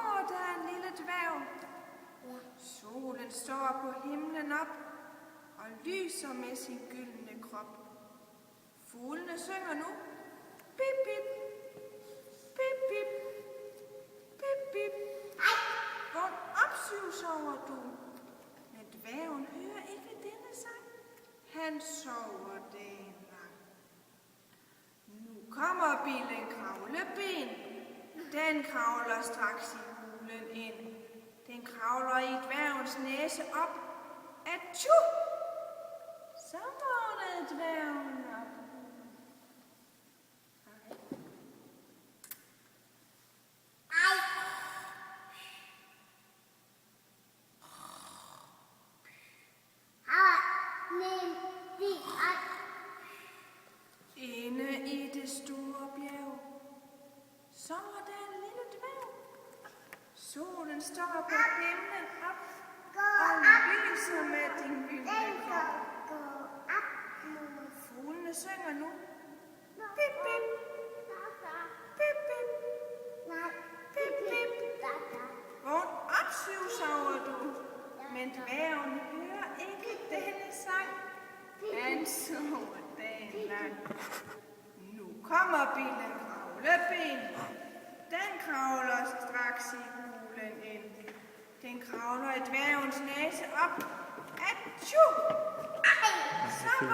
sover der en lille dværg. Solen står på himlen op og lyser med sin gyldne krop. Fuglene synger nu. Bip, bip, bip, bip, bip, bip. Vågn op, syvsover du. Men dværgen hører ikke denne sang. Han sover dagen lang. Nu kommer Bille Kravleben. Den kravler straks i hulen ind. Den kravler i dværgens næse op. Atju! Så vågnede dværgen op. Inde i det store bjerg sover der en lille dværg. Solen står på himlen op og lyser med din gyldne krop. Fuglene synger nu. Bip, bip. Bip, bip. Bip, bip. Vågn op, syvsover du. Men dværgen hører ikke denne sang. Han sover dagen lang. Nu kommer Bille Kravleben. Den kravler straks i hulen ind. Den kravler i dværgens næse op. Atju! Så